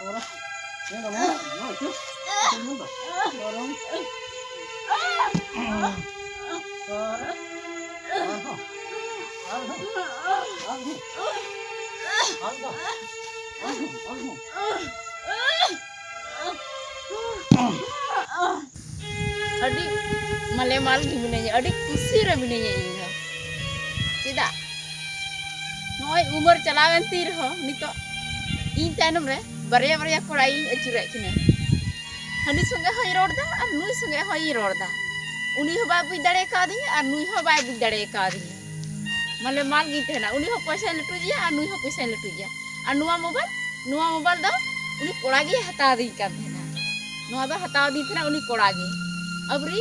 Ora. Ini kamu. No, itu. Ini tuh. Orang. Adik male-mal gimana ya? Adik kusir abinanya ini. Tidak. Noi umur calawan tir ho, nito. In tanam re, barya korai acurek kene. Hani sungai hoi roda, ar nui sungai hoi roda. Uni ho babu dare kadinya, ar nui ho babu dare kadinya. Male-mal gitu na. Uni ho paisa letu dia, ar nui ho paisa letu dia. Ar nuwa mobile do, uni koragi hata di kan na. Nuwa do hata di na uni koragi. Abri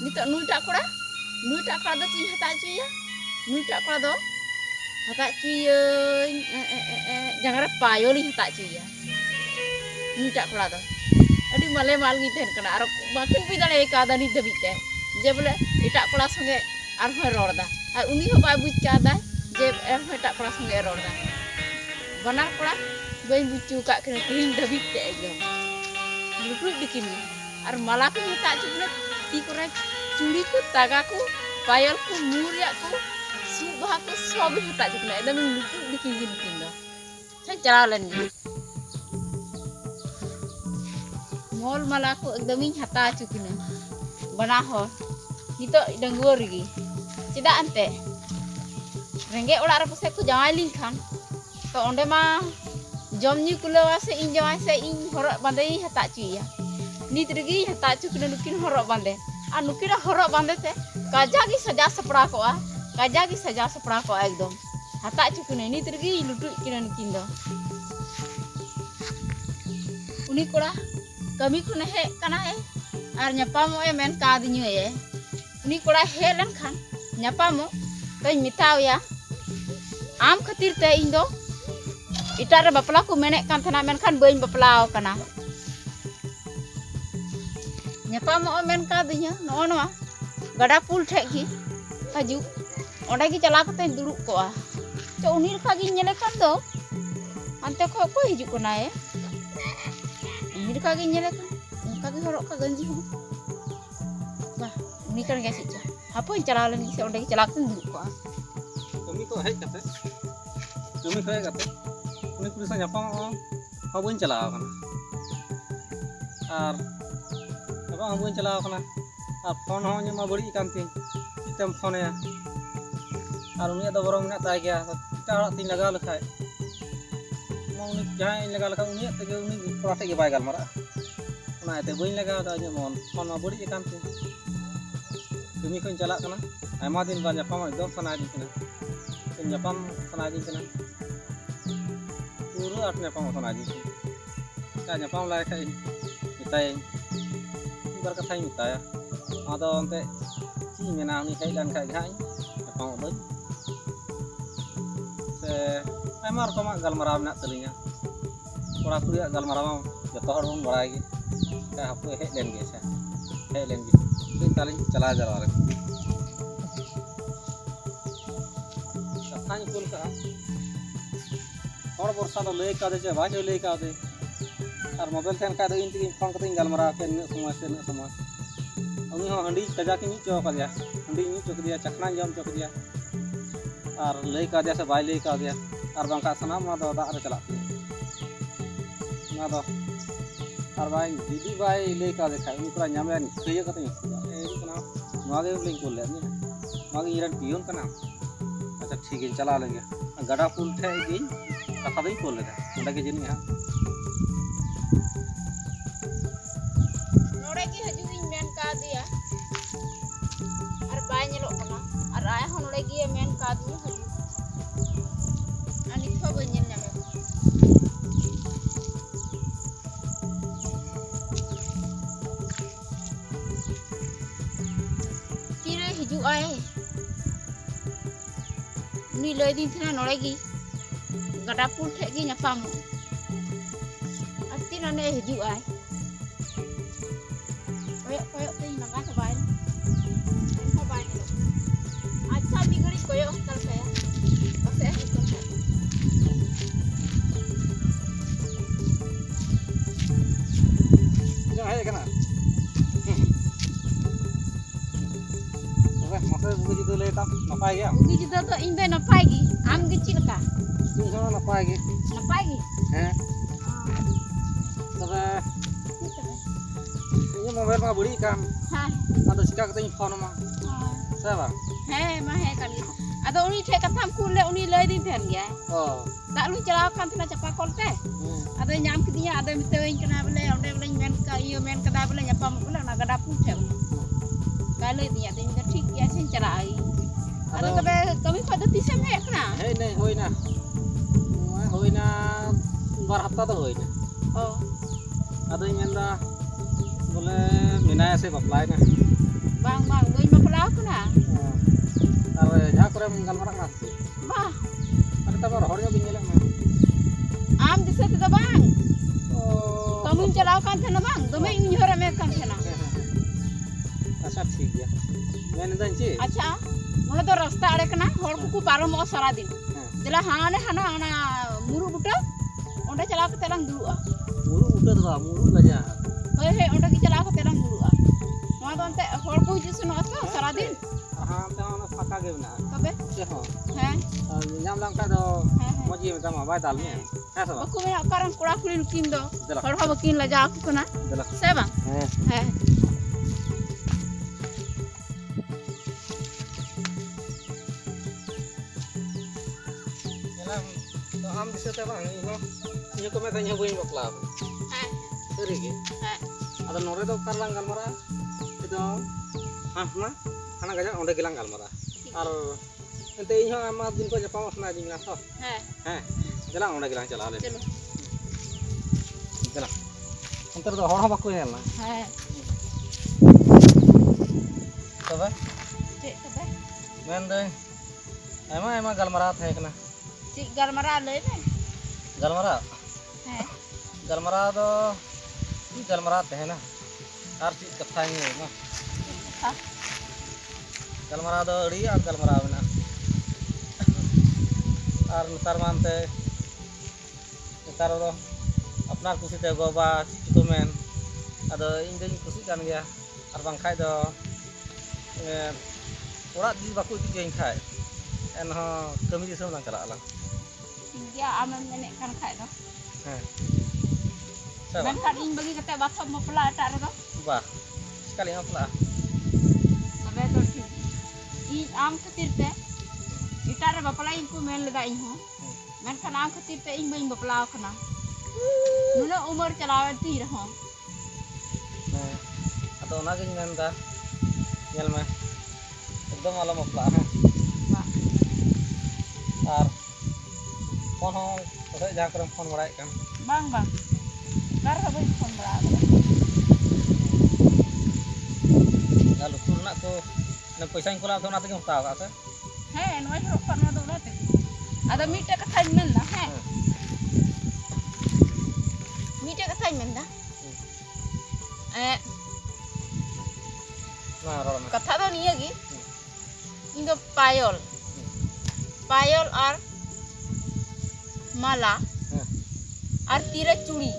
nito nui tak kora do cing hata cuya. Nui tak kora do hata cuya jangan payo li hata cuya. Nui tak kora do. Adi male-mal gitu kan. Ar makin pidare kada ni dabite. Je bole itak kora sange ar hoi rorda. Ar uni ho bai buj kada je ar hoi tak kora sange rorda. Banar kora bain bucu kak kena tin dabite ekdom. Lutut dikini. Ar malaku hata cuya ti kora curi ku tagaku payalku muriaku subahku sobi hata cuya ekdom lutut dikini kindo. Saya jalan ni. Mall malaku ekdom hata cuya. Banaho. Nito dangguar lagi. Cida ante. Rengge olah rapu saya ku jangan lingkan. To onde mah jom nyu kulawa se in jangan se in horok bandai hata cuya. Nit lagi hata cuya nukin horok bandai. Nukin horok bandai te kajagi saja sepra ko a. Kajagi saja sepra ko ekdom. Hata cuya nit lagi lutut kina nukin do. Uni kora kami ku nehe kana ar nyapamo men kadinyo uni kora helan kan nyapamo tay mitau ya am khatir te indo itare bapla ku menek kan thana men kan bain baplao kana nyapamo men kadinyo no no gada pul thek gi haju onde gi chala kate duruk ko a to uni ka gi nyele kan do ante ko hiju kana ini ka gi nyele kan kaki horok ka ganji ho bah ini kan guys aja apa yang cara lagi saya udah celakin dulu kok Kami ko hej kate. Uni kurisa nyapang ho buin chala kana. Ar apa buin chala kana. Ar phone ho nyama bari kan tin. Item phone ya. Ar uni ada borong na ta gya. Kita arak tin laga lekhai. Mau uni jahan laga lekha uni te uni prate ge bai gal mara. Nah, itu bayi lega ada aja mon, ma buri ikan tuh. Kami kun jalak kana, ayam din ban nyapam ekdom sana di kana. Kun nyapam sana di kana. Puru at nyapam sana di. Ka nyapam lai kai mitai. Ibar ka thai mitai. Ado onte chi mena ni kai dan kai gai. Nyapam bai. Se ayam rokoma galmarau nak telinya. Kora kuya galmarau joto hor bon barai ge. Ka hapu hej len ge sa. Hej len ge. Tin talin chala jara re. Sathani kul ka. Hor borsa do lei ka de je baj lei ka de. Ar mobile then ka do in tin phone ka tin galmara ke ne semua. Uni ho handi kaja ki ni cho ka dia. Handi ni cho dia chakna jam cho dia. Ar lei ka dia se bai lei ka dia. Ar bangka sanam na do da re chala. Na do ar bai didi bai le ka dekha ini pura nyame ni khaya ka tin ini kana mage link kol le ni mage iran pion kana acha ठीक है चला लेंगे गड़ा पुल थे गिन कथा दई कol le onda ke jini ha nore ki haju in men ka dia ar bai nyelok kana ar ay hon nore gi men ka dia haju ani tho ba nyel nyame hiju ay ni lay din thina nore gi gada pul thek gi nyapam ati nane hiju ay koyok tin nanga sabai sabai ni acha bigari koyok tal saya pase nafai ge. Bugi juda to ing doi napai gi. Am gi cil ka. Ini ho nafai ge. Napai gi. Heeh. Tebe ini mobile mah beli kan. Ha. Ada cika katanya phone mah. Saya bang. He ma he kan gi. Ado uni the katam kul le uni lei din ten ge. Oh. Dak lu celaw kan tena capa kol teh. Ada nyam kidinya ada miteun kena bele onde bele men ka iyo men kada bele nyapam bele na gada pun the. Kale dia tin da thik ya sin cara ai. Ada tebe kami pada tisam he kana. Hei nih hoi na. Hoi na bar hafta to hoi na. Oh. Ada yang menda boleh minaya se baplai na. Bang bang doi ma pala kana. Ar jaha kore galmarah na. Bah. Ada tabar hornya binyelek na. Am disa te bang. Oh. Kamu celaw kan tena bang. Dome ing nyora me kan tena. Asap sih ya. Main danci. Acha. Nole to rasta are kana hor ku parom o sara din. Jela hane hana ana muru buta. Onde celaw ke telang dulu ah. Mulu udah tuh, mulu gajah. Hei hei onde ki celaw ke telang dulu ah. Noa to ante hor ku jisu no to sara din. Ah, tengah fakah gimana? Tobe. Sih ho. He. Nyam lang ka do. Mau jadi macam apa dalnya? Heh sama. Aku me karan kura kuli lukin do. Delak. Hor ha bakin la ja aku kana. Delak. Se bang. He. Yalah, to am bisa teh bang, ini ko meta nyobain bakla. He. Seri ge. He. Ada nore to karlang galmara. Itu hah hana gajah onde gilang galmara. Ar ente ini ama din ko japa mas na din na so. He. Gilang onde gilang chala le. Chalo. Gilang. Antar do hor bako yel na. He. Tobe. Cek tobe. Men deh. Emang galmara teh kana. Cik galmara le ne. Galmara. He. Galmara do ini galmara teh na. Ar cik kathanya na. Ha. Galmara do ri ar galmara na. Ar ntar mante. Ntar do apnar kusi teh goba cik men. Ado indeng kusi kan ya. Ar bangkai do urat di baku itu yang kai. Enho kami di sana kala lang. Dia aman nenek kan kai do. Saya Men kan ing bagi kata basah mo pala tak do. bah sekali apa Sabe to ठीक. I am khatir te. Itar bapala ing ko men leda ing ho. Men kan am khatir te ing bing bapala kana. Nuna umur chalawe ti raho. atau naging nenda nyel mah एकदम malam apa Ba. ar phone ho có jangan kerem phone berai kan Bang bang. Dar ha bing phone bra. lalu turna ko na paisa ko la thona tege hutaw ka He noi ro kan ma do te. Ada mite ka thain men na he. Mite ka thain men da. nah rona Katha do niya gi. Indo payol. Payol ar mala. Ar tira curi.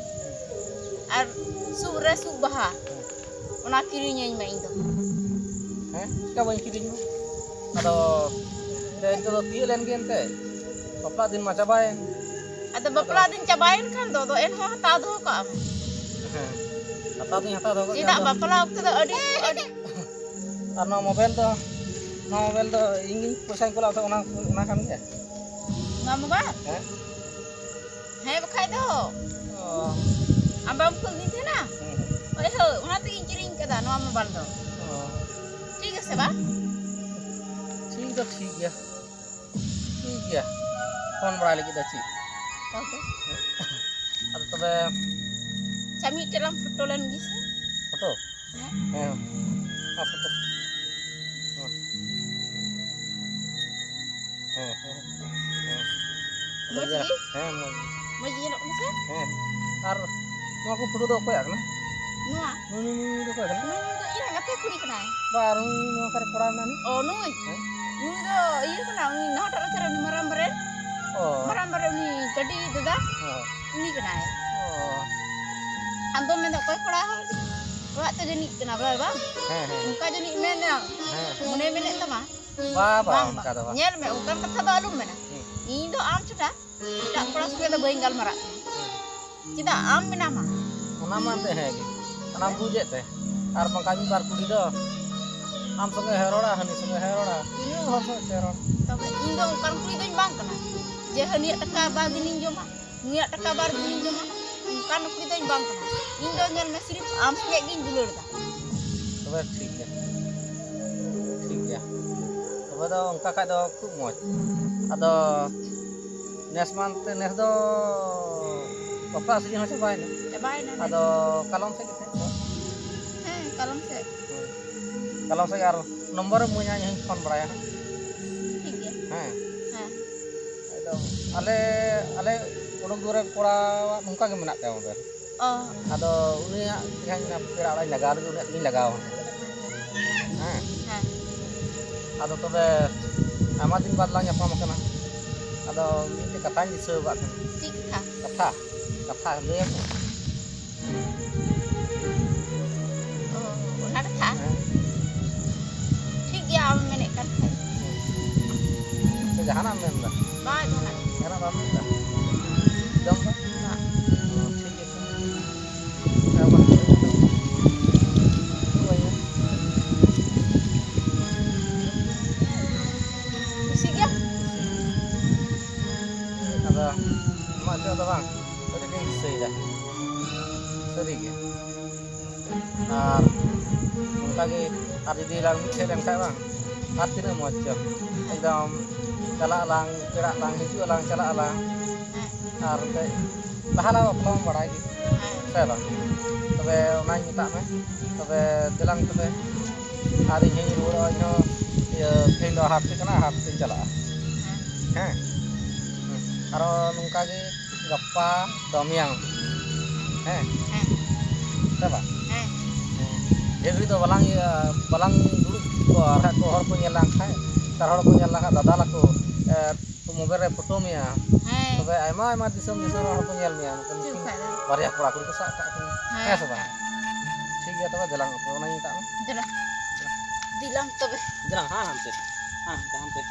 Ar sure subaha. Ona kirinya ing main do. ka bain kiring ado de itu tiel len gente bapla din maca bae Ada bapla din cabain kan do en ho hata do ka. atau ni hata do Tidak bapla waktu do adi karena mobile to ingin paisa ko la ona kan ya ngamu ba. He bakai do. Ambam ko din na. Oi ho ona tingin kiring ka da no am bal do. ठीक है से बा ठीक ya phone berai lagi dah cik okay atau tebe Kami dalam foto lan bisa. foto Hah? foto Moji? mau Moji nak bisa? ar mau aku foto do ko ya kan Nuah. do ko kan Nuh itu iya ngate kuri kenai. baru mau kare koran nan Oh nuh. Nuh itu iya kenai. Nuh nah tak cara ni maram beren. oh Maram beren ni jadi itu dah. Ini kenai. oh Antum mendak kau kolah. Kau tak jadi kenapa bang? Muka jadi men yang. Mune men itu mah. Baba, Bang, kata bang. bang. Nyel me, ukan kata do alum mena. Indo am sudah. Tidak pernah suka ada bayi gal marak. Tidak am menama. Nama teh hegi, nama bujet teh. Ar pangkaju bar kuli do. Am sungai herora, hani sungai herora. Ini harus herora. Tapi Indo ukan kuli do bang kena. Jah niat teka bar dinin joma. Niat teka bar dinin joma. Ukan kuli do bang kena. Indo nyel me sirip am suka gin dulur dah. Coba ठीक है. ठीक है. Coba do ongka kai do खूब मौज. Ado nesman te nes do bapak sini ho cobain. Cobain na. Ado kalong se gitu. Kalong se. Kalong se ar nomor punya yang phone beraya. ठीक है. Heh. Heh. Ado ale udung dure kora nungka ge menak teh mobil. Oh. Ado uni yang pira ala jaga lu uni tingin lagaw. Heh. Heh. Ado tobe ama din bad lang nyapa makana. Ado ini katanya disebut Cik ha. kata dia. Oh, ada ha. Cik ya am menek kan. Kejahanan memang. Baik mana. Karena apa dah? Jam tak? Nah. ঠিক আছে. Apa? Cik ya. Ada mak tu ada bang. Tadi dia isi dah. Sedikit. Uनका के आदि दिलांग मिथे लेन खाय bang. Ar tina moj jam. Ekdom chalak lang, perak lang, hijau lang, chalak lang. Ar te lahala pelong barai gi. Saya bang. Tobe onai minta me. Tobe dilang tobe ari nyi ruo nyo ya pendo hati kana hati chalak. Heh. Aro nungka ge gappa domiang. Heh. Saya bang. Jadi tu balang dulu ko hor ko nyelang khai tar hor ko nyelang dada la ko tu mobile re foto mia tobe aima disam hor ko nyel mia mungkin barya kura kuri ko sa ka ya soba ठीक है tobe delang ko na nyita Jalan. Dilang tobe. delang ha hamte hamte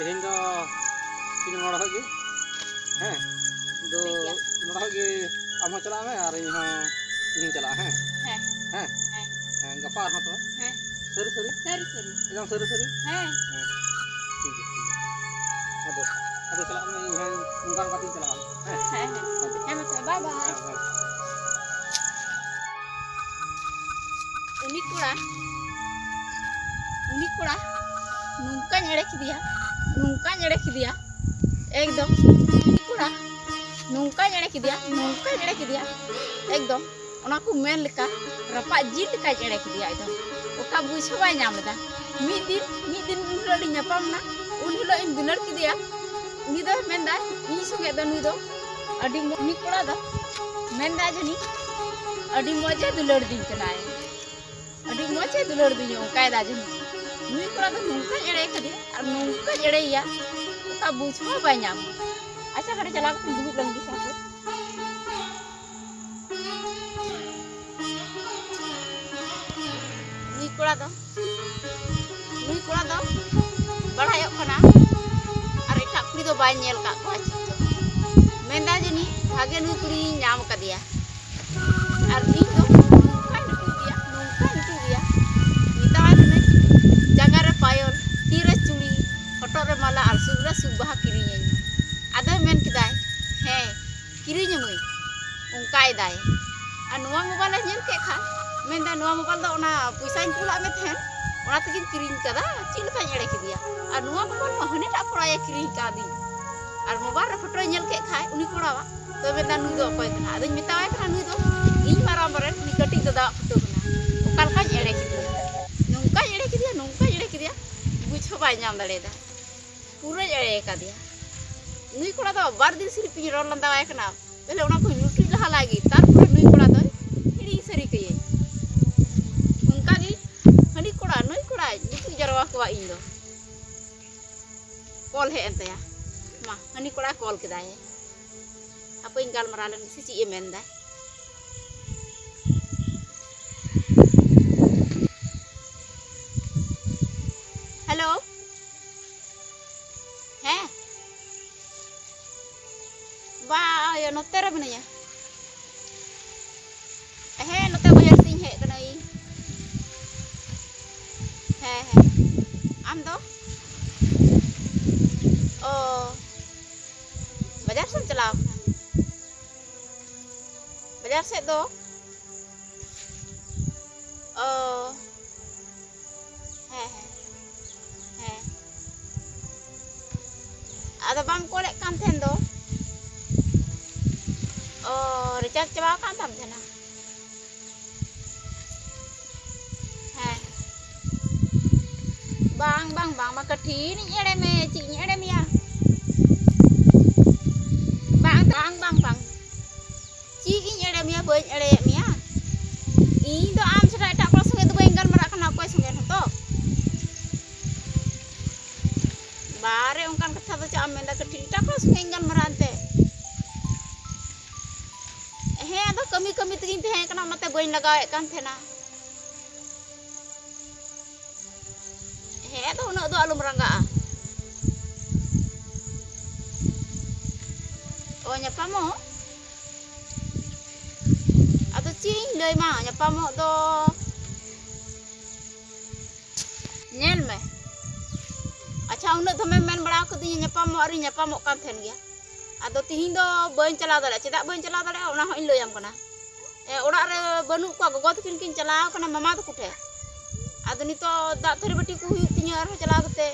Tehin do sini nora lagi, do nora lagi amo chala me ar ini chala gapar ha to seri ekdom seri ठीक है ada chala me yang ungkang kati chala Bye bye. Unik kura nungka nyere kidia ekdom unik kura nungka nyere kidia ekdom ona ku men leka rapa jil leka nyere kidia ekdom oka buiso bay nyam leda mid din ulo di nyapam na ulo in dular kidia uni do menda ini sunge do nui do adi unik kura do menda jani adi moje dular din kanai adi moje dular din oka da jani nui kura do nungka nyere kidia ar nungka nyere ya oka buiso bay nyam acha kada chala ko dulu lang di saput nui kura do barayok kana ar etak kuri do bay nyel ka ko achito menda jani bhage nui kuri nyam kadia ar ni do nungka nitu dia mitawa tene jaga re payol tire churi hotok re mala ar sugra subah kirinya ada men kidai he kirinya mui ungkai dai anwa mobile nyel ke kha menda noa mobile do ona puisa in pula me then ona tegin kiring kada chil ka nyere kidia ar noa mobile ma hone ta poraya kiring kadi ar mobile re photo nyel ke khai uni korawa to menda nu do koy kana adin mitawa kana nu do in maram baren ni kati dada photo kana okal ka nyere kidia nungka nyere kidia bucho bay nyam daleda pura nyere kadia nui kora do bar din siri pi rol landa way kana pele ona ko nuti laha lagi tar pura nui kora do hiri sari keye ungka gi hani kora nui kora nitu jarwa ko indo hey ente ya. Ma, hani kola call kedai. Apa yang gal maralan si ci emenda. Hello. He. Ba, ya notera binanya. He, note bayar sing he kenai. He. Am do? Oh. Bajar sem celaw. Bajar set do. Oh. He. Ada bang kolek kan ten do. Oh, recharge coba kan tam jana. Bang makati ni ere me cik ni ere mia. Bang. Cik ni ere mia boy ere mia. Ini do am sudah tak kalau sungai tu benggal merak kena apa sungai tu. Bare ungkan kata tu cak amenda kati tak kalau sungai benggal merante. Ada kami tu ini he kena mata boy lagak kan thena. He tu nak do alum rangga. Oh nyapa mo? Atau cing deh mah nyapa mo do. Nyel me. Acha unak tu men bela aku tu nyapa mo kan ten dia. Atau tihin do boy cala dale. Cedak boy cala dale. Ona ho ilo yang kena. Orang re banu ko gogo tu kin cala kena mama tu kute. Ado nito dak thari bati ku huyuk tinya arho cala kate.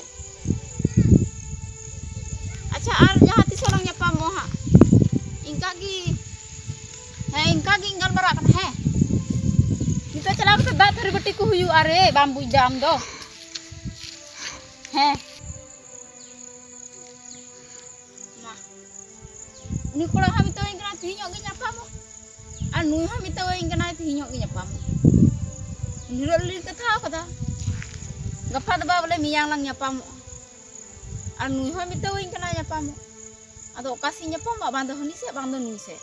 Acha ar jahat tisolong nyapa mo ha. Ingka gi ingal marak kan he. Nito cala kate dak thari bati ku huyuk are bambu jam do. He. Nah. Ni kola ha mito ingkana tinyok gi nyapa mo. Anu ha mito ingkana tinyok gi nyapa mo. Nirolin kata kata. Gapat ba boleh miyang lang nyapam. Anu ha mitawin kana nyapam. Ado okasi nyapam ba bando honi se bando ni se.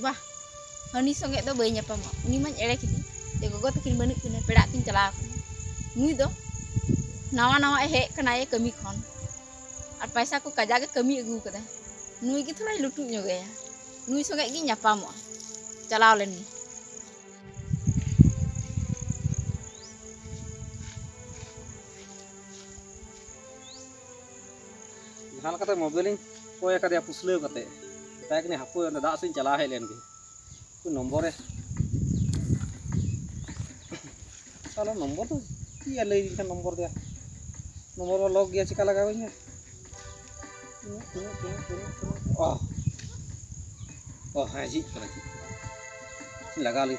Bah. Honi songe do bay nyapam. Uni man ere kiti. Te gogo tikin banuk kene pedak tin cala. Nui do. Nawa he kana ye kami khon. Ar paisa ko kaja ke kami agu kada. Nui ki thorai lutu nyoge ya. Nui songe gi nyapam. Calaw len ni. Hal kata mobilin koy kada pusle kate tak ni hapu da sin chala hai len ge ku nomor salah nomor tu iya lei kan nomor dia nomor log dia cika lagawnya oh haji lगा Lee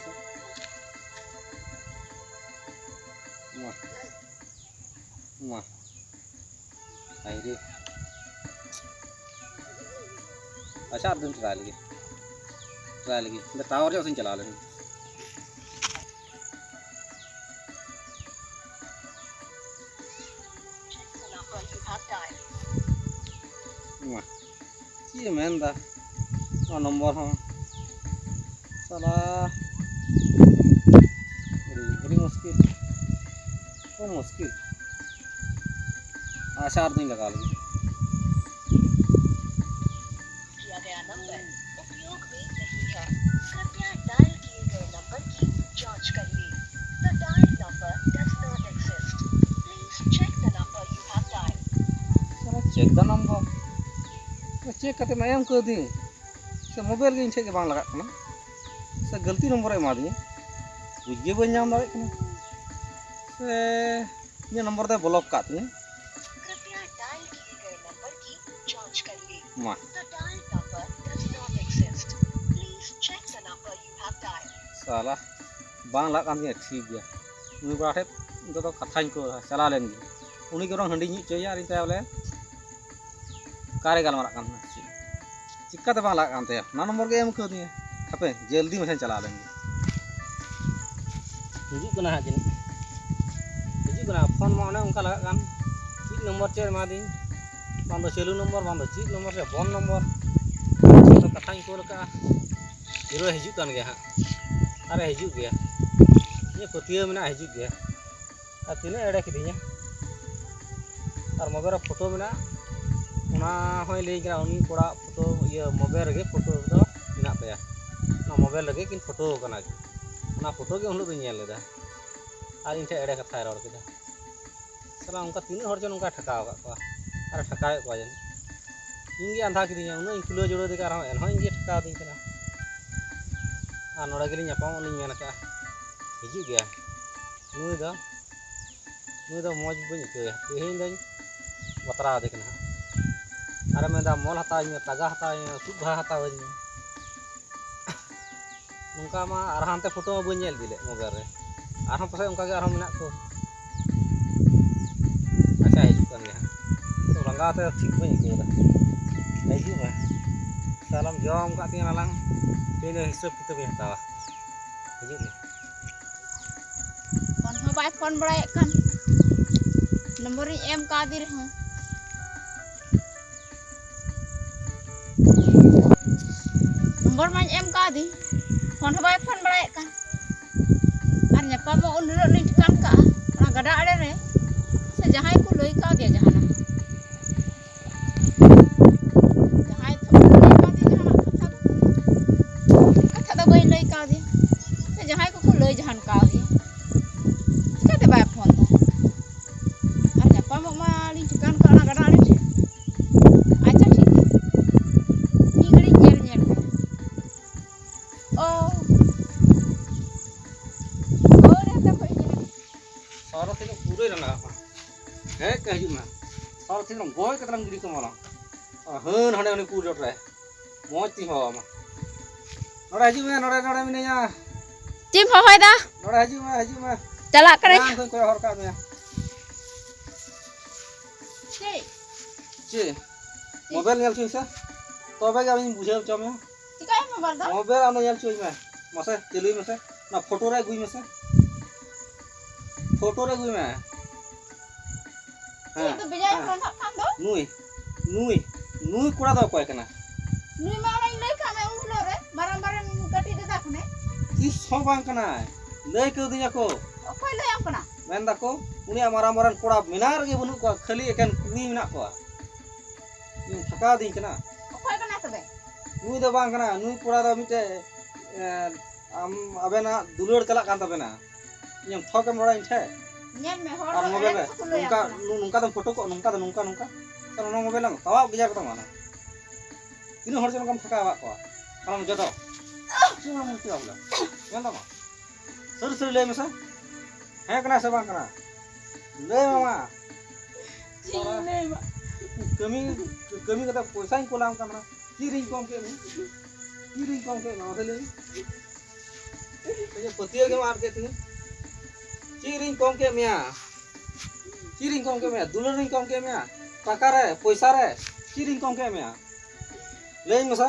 wah aire अच्छा आप दिन try लगी tower जो चला लेंगे ये man दा number हाँ साला बड़ी मुश्किल तो मुश्किल अच्छा आप दिन लगा लेंगे चेक द नंबर चेक करते मैं एम कर दी से मोबाइल के चेक बांग लगा कना से गलती नंबर एमा दी बुझे बन नाम दाड़े कना से ये नंबर दे ब्लॉक का ती कृपया डायल किए गए नंबर की जांच करिए मा the dial number does not exist please check the number you have dialled साला बांग लगा कान ठीक गया उनी बाठे तो कथाñ को चला लेन गे उनी के रंग हंडी नी चया रिन तावले कारे गाल मारा कान चिक्का ते बांग लगा कान ते ना नंबर के एम कर दिए हपे जल्दी में चला लेंगे हिजू कना हाजिन हिजू कना फोन मा ओने उनका लगा कान ठीक नंबर चेर मा दी bang do celu nomor bang do cik nomor ya bon nomor to kathañ ko laka iro hijuk kan ge ha are hijuk ge ini patiya mena hijuk ge ar tine ede kidinya ar mobile photo mena una hoy lei kira uni kora photo iya mobile ge photo do mena taya na mobile ge kin photo kana na photo ge unlo do nyel leda ar inte ede katha ror kida sala unka tine hor jon unka thakaw ka ko ar thakaw ko jan ingi andha kidinya uno inkulo jodo de kara en ho ingi thakaw din kana ar noda geli nyapam uni mena ka hijuk ge nui do moj bani ke tehin dan batra de kana are menda mol hatanya taga hatanya subha hatanya nungka ma arhante photo ma bani nyel dile mobile re arham pase unka ge arham menak ko acha hijuk kan ya to ranga te thik bani ke da hijuk ma salam jom ka tin alang tene hisab kita be hatawa hijuk ma phone ho bai phone barai kan number em ka dir ho nomor main em ka di phone ho bai phone barai kan ar nyapa mo unro ni kan ka na gada ade re se jahai ko loi ka dia jahana jahai thon loi ka di jahana katha da bai loi ka di se jahai ko loi jahan ka di kate bai phone ta ar nyapa mo ma li kan ka na gada ade acha thik ni gadi nyel nyel oh soro tino pure ranga apa he ka hijuk ma soro tino goy ka trang gidi ko mala heun hane uni pure re moj ti ho ma noda hijuk me noda minenya chim ho hoi da noda hijuk ma chalak kare nang ko hor ka me che mobile nyal chui sa tobe ga bin bujhau chom ya chikai mo bar da mobile ano nyal chui me mase telui mase na photo re gui mase photo re gui me chi to bijai phone thak kan do nui kura do koy kana nui ma orang lei ka me unlo re barang-barang kati de dak ne is ho bang kana lei ke dinya ko okoi lei am kana men da ko uni amaran kura minar ge bunu ko khali eken kuri minak ko ni thaka din kana okoi kana tobe nui do bang kana nui kura do mite am abena dulur kalak kan tabena nyam thokam rora inte nyel me hor ar mobile ko lei am kana nungka dam photo ko nungka kan no mobile lang tawa bija ko mana ini hor jon kam thaka wa ko kalam jodo cuma mungkin abla yan ma sur le masa he kana se bang kana le mama lei ma kami kata poisa ko lam kana kiring kom ke na le ये पतिया के मार के थी चीरिंग कम के मिया दुलरिंग कम के मिया टाका रे पैसा रे चीरिंग कम के मिया ले मसा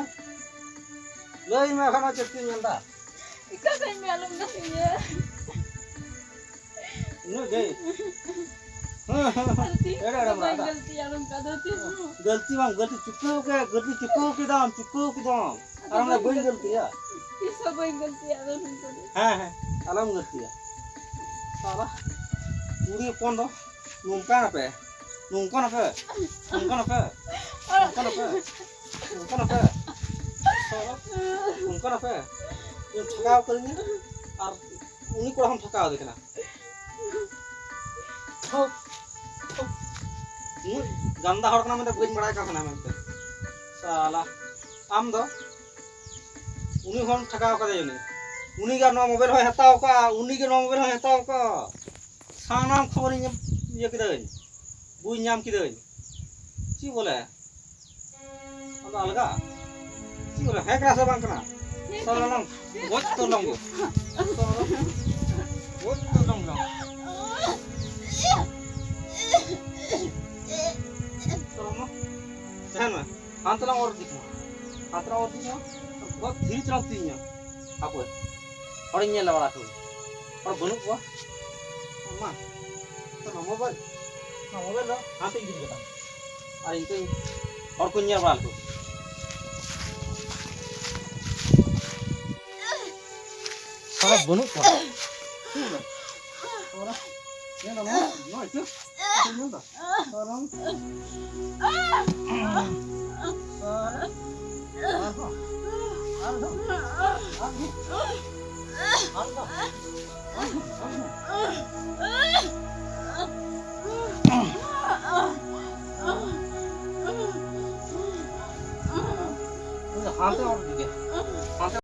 ले मैं खाना चटकी मिलता ika kai me alum da ye न गई एड़ा एड़ा मारा गलती alum ka dati गलती चुक्को के दाम और हमने बन गलती है isa bai गलती alum ko हां अलम गलती है साला पूरी पोंदो nungka na pe yang thakau kali ar uni ko ham thakau dekna ganda hor kana mete buj barai ka kana mete sala am do uni hon thakau ka jeni uni ga no mobile hoy hataw ka sanam khobor ni ye kidain buj nyam kidain chi bole anda alga chi bole he kra sa bang kana salam bot to long go bot to long salam sehan ma antlang or dikma बहुत धीरे चलाती हैं आपको और ये लवड़ा तो और बनू को मां तो मोबाइल लो हां पे गिर गया Ar inte har kunya bal ko. Salah bunuk ko. Ora. Ya na no. No itu. Kunya ta. Sarang. Hante or